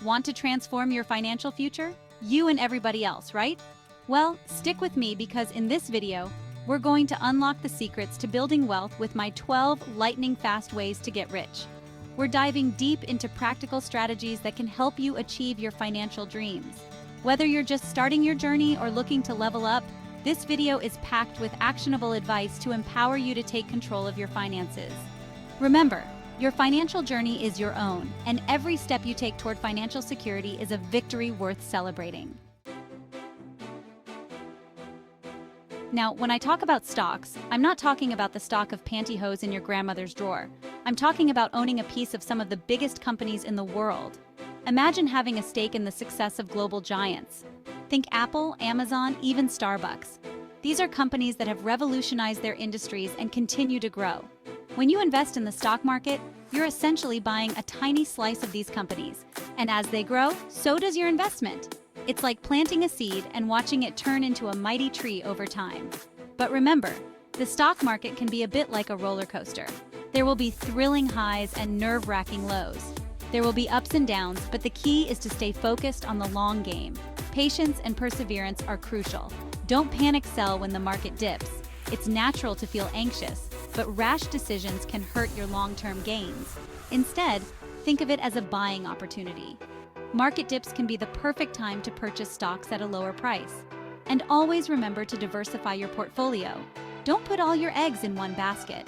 Want to transform your financial future? You and everybody else, right? Well, stick with me because in this video, we're going to unlock the secrets to building wealth with my 12 lightning-fast ways to get rich. We're diving deep into practical strategies that can help you achieve your financial dreams. Whether you're just starting your journey or looking to level up, this video is packed with actionable advice to empower you to take control of your finances. Remember, your financial journey is your own, and every step you take toward financial security is a victory worth celebrating. Now, when I talk about stocks, I'm not talking about the stock of pantyhose in your grandmother's drawer. I'm talking about owning a piece of some of the biggest companies in the world. Imagine having a stake in the success of global giants. Think Apple, Amazon, even Starbucks. These are companies that have revolutionized their industries and continue to grow. When you invest in the stock market, you're essentially buying a tiny slice of these companies. And as they grow, so does your investment. It's like planting a seed and watching it turn into a mighty tree over time. But remember, the stock market can be a bit like a roller coaster. There will be thrilling highs and nerve-wracking lows. There will be ups and downs, but the key is to stay focused on the long game. Patience and perseverance are crucial. Don't panic sell when the market dips. It's natural to feel anxious, but rash decisions can hurt your long-term gains. Instead, think of it as a buying opportunity. Market dips can be the perfect time to purchase stocks at a lower price. And always remember to diversify your portfolio. Don't put all your eggs in one basket.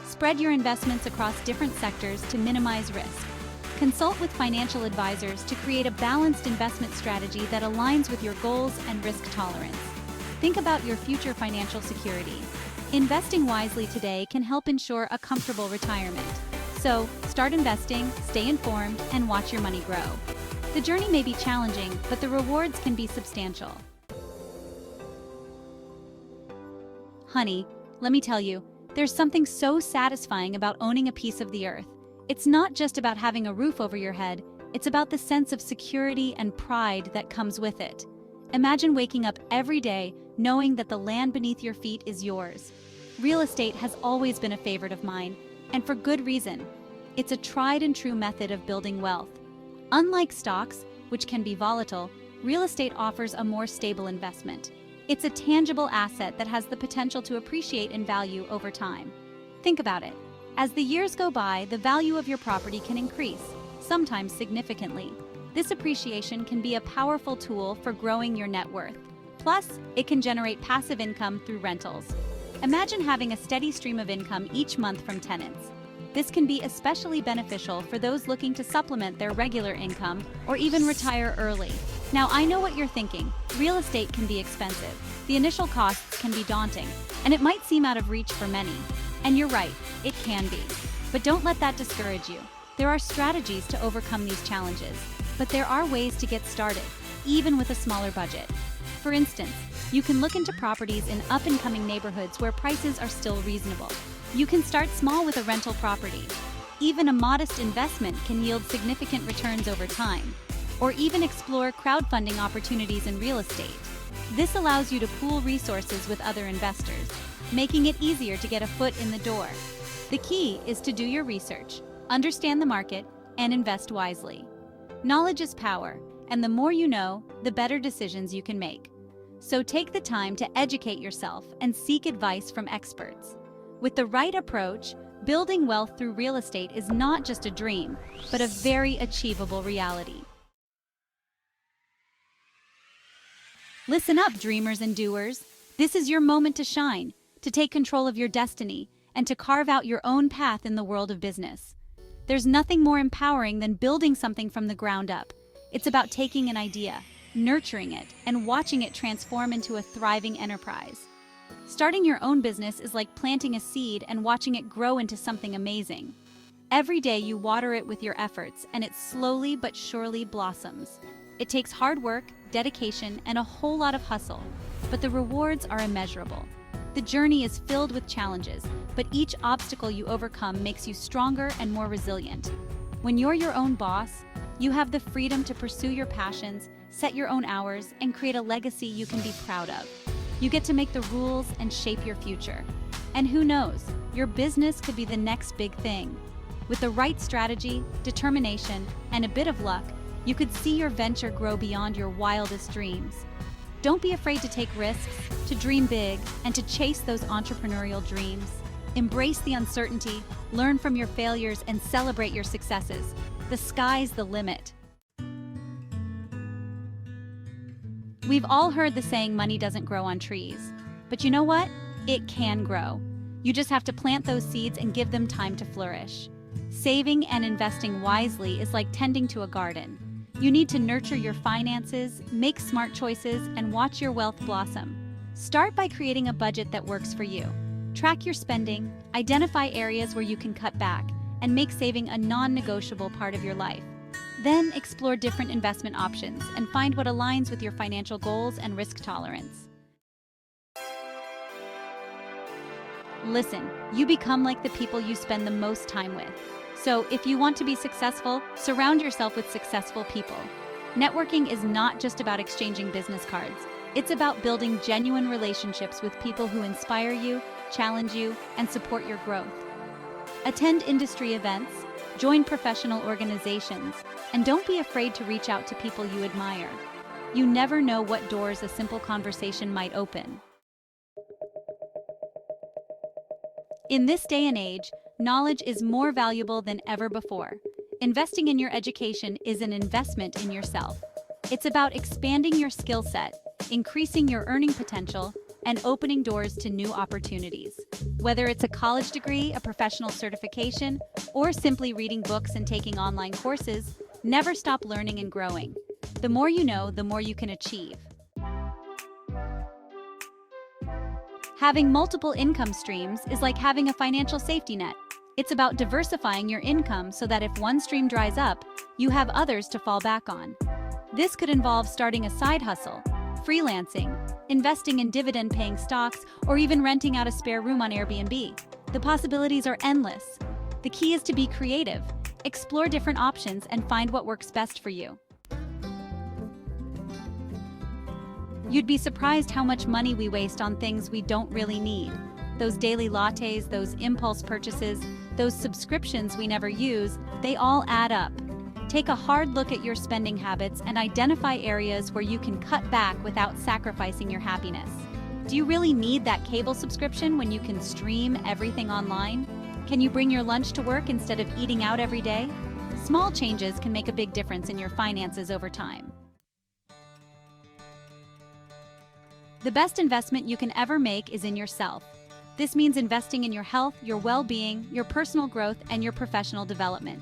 Spread your investments across different sectors to minimize risk. Consult with financial advisors to create a balanced investment strategy that aligns with your goals and risk tolerance. Think about your future financial security. Investing wisely today can help ensure a comfortable retirement. So, start investing, stay informed, and watch your money grow. The journey may be challenging, but the rewards can be substantial. Honey, let me tell you, there's something so satisfying about owning a piece of the earth. It's not just about having a roof over your head, it's about the sense of security and pride that comes with it. Imagine waking up every day knowing that the land beneath your feet is yours. Real estate has always been a favorite of mine, and for good reason. It's a tried and true method of building wealth. Unlike stocks, which can be volatile, real estate offers a more stable investment. It's a tangible asset that has the potential to appreciate in value over time. Think about it. As the years go by, the value of your property can increase, sometimes significantly. This appreciation can be a powerful tool for growing your net worth. Plus, it can generate passive income through rentals. Imagine having a steady stream of income each month from tenants. This can be especially beneficial for those looking to supplement their regular income or even retire early. Now, I know what you're thinking. Real estate can be expensive. The initial costs can be daunting, and it might seem out of reach for many. And you're right, it can be. But don't let that discourage you. There are strategies to overcome these challenges, but there are ways to get started, even with a smaller budget. For instance, you can look into properties in up-and-coming neighborhoods where prices are still reasonable. You can start small with a rental property. Even a modest investment can yield significant returns over time. Or even explore crowdfunding opportunities in real estate. This allows you to pool resources with other investors, making it easier to get a foot in the door. The key is to do your research, understand the market, and invest wisely. Knowledge is power, and the more you know, the better decisions you can make. So take the time to educate yourself and seek advice from experts. With the right approach, building wealth through real estate is not just a dream, but a very achievable reality. Listen up, dreamers and doers. This is your moment to shine, to take control of your destiny, and to carve out your own path in the world of business. There's nothing more empowering than building something from the ground up. It's about taking an idea, nurturing it, and watching it transform into a thriving enterprise. Starting your own business is like planting a seed and watching it grow into something amazing. Every day you water it with your efforts, and it slowly but surely blossoms. It takes hard work, dedication, and a whole lot of hustle, but the rewards are immeasurable. The journey is filled with challenges, but each obstacle you overcome makes you stronger and more resilient. When you're your own boss, you have the freedom to pursue your passions, set your own hours, and create a legacy you can be proud of. You get to make the rules and shape your future. And who knows, your business could be the next big thing. With the right strategy, determination, and a bit of luck, You could see your venture grow beyond your wildest dreams. Don't be afraid to take risks, to dream big, and to chase those entrepreneurial dreams. Embrace the uncertainty, learn from your failures, and celebrate your successes. The sky's the limit. We've all heard the saying money doesn't grow on trees. But you know what? It can grow. You just have to plant those seeds and give them time to flourish. Saving and investing wisely is like tending to a garden. You need to nurture your finances, make smart choices, and watch your wealth blossom. Start by creating a budget that works for you. Track your spending, identify areas where you can cut back, and make saving a non-negotiable part of your life. Then explore different investment options and find what aligns with your financial goals and risk tolerance. Listen, you become like the people you spend the most time with. So if you want to be successful, surround yourself with successful people. Networking is not just about exchanging business cards. It's about building genuine relationships with people who inspire you, challenge you, and support your growth. Attend industry events, join professional organizations, and don't be afraid to reach out to people you admire. You never know what doors a simple conversation might open. In this day and age, knowledge is more valuable than ever before. Investing in your education is an investment in yourself. It's about expanding your skill set, increasing your earning potential, and opening doors to new opportunities. Whether it's a college degree, a professional certification, or simply reading books and taking online courses, never stop learning and growing. The more you know, the more you can achieve. Having multiple income streams is like having a financial safety net. It's about diversifying your income so that if one stream dries up, you have others to fall back on. This could involve starting a side hustle, freelancing, investing in dividend-paying stocks, or even renting out a spare room on Airbnb. The possibilities are endless. The key is to be creative, explore different options, and find what works best for you. You'd be surprised how much money we waste on things we don't really need. Those daily lattes, those impulse purchases, those subscriptions we never use, they all add up. Take a hard look at your spending habits and identify areas where you can cut back without sacrificing your happiness. Do you really need that cable subscription when you can stream everything online? Can you bring your lunch to work instead of eating out every day? Small changes can make a big difference in your finances over time. The best investment you can ever make is in yourself. This means investing in your health, your well-being, your personal growth, and your professional development.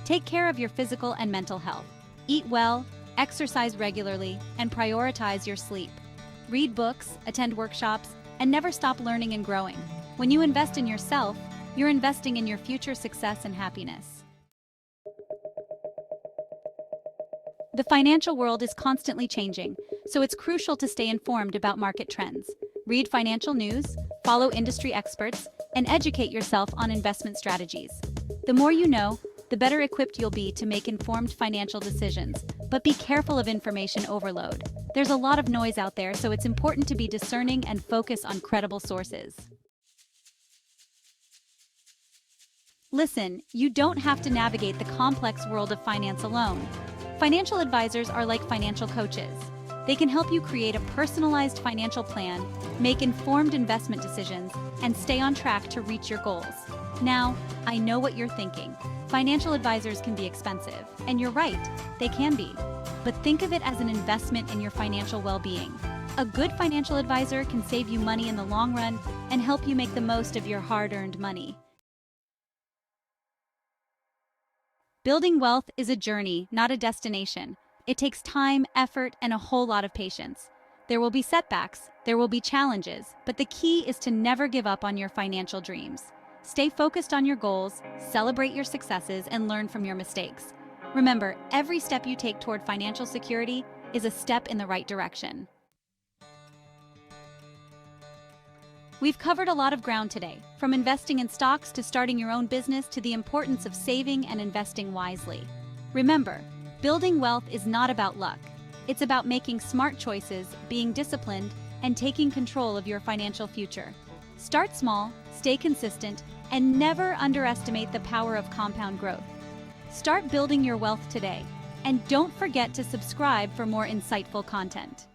Take care of your physical and mental health. Eat well, exercise regularly, and prioritize your sleep. Read books, attend workshops, and never stop learning and growing. When you invest in yourself, you're investing in your future success and happiness. The financial world is constantly changing, so it's crucial to stay informed about market trends. Read financial news, follow industry experts, and educate yourself on investment strategies. The more you know, the better equipped you'll be to make informed financial decisions. But be careful of information overload. There's a lot of noise out there, so it's important to be discerning and focus on credible sources. Listen, you don't have to navigate the complex world of finance alone. Financial advisors are like financial coaches. They can help you create a personalized financial plan, make informed investment decisions, and stay on track to reach your goals. Now, I know what you're thinking. Financial advisors can be expensive, and you're right, they can be. But think of it as an investment in your financial well-being. A good financial advisor can save you money in the long run and help you make the most of your hard-earned money. Building wealth is a journey, not a destination. It takes time, effort, and a whole lot of patience. There will be setbacks, there will be challenges, but the key is to never give up on your financial dreams. Stay focused on your goals, celebrate your successes, and learn from your mistakes. Remember, every step you take toward financial security is a step in the right direction. We've covered a lot of ground today, from investing in stocks to starting your own business to the importance of saving and investing wisely. Remember, building wealth is not about luck. It's about making smart choices, being disciplined, and taking control of your financial future. Start small, stay consistent, and never underestimate the power of compound growth. Start building your wealth today, And don't forget to subscribe for more insightful content.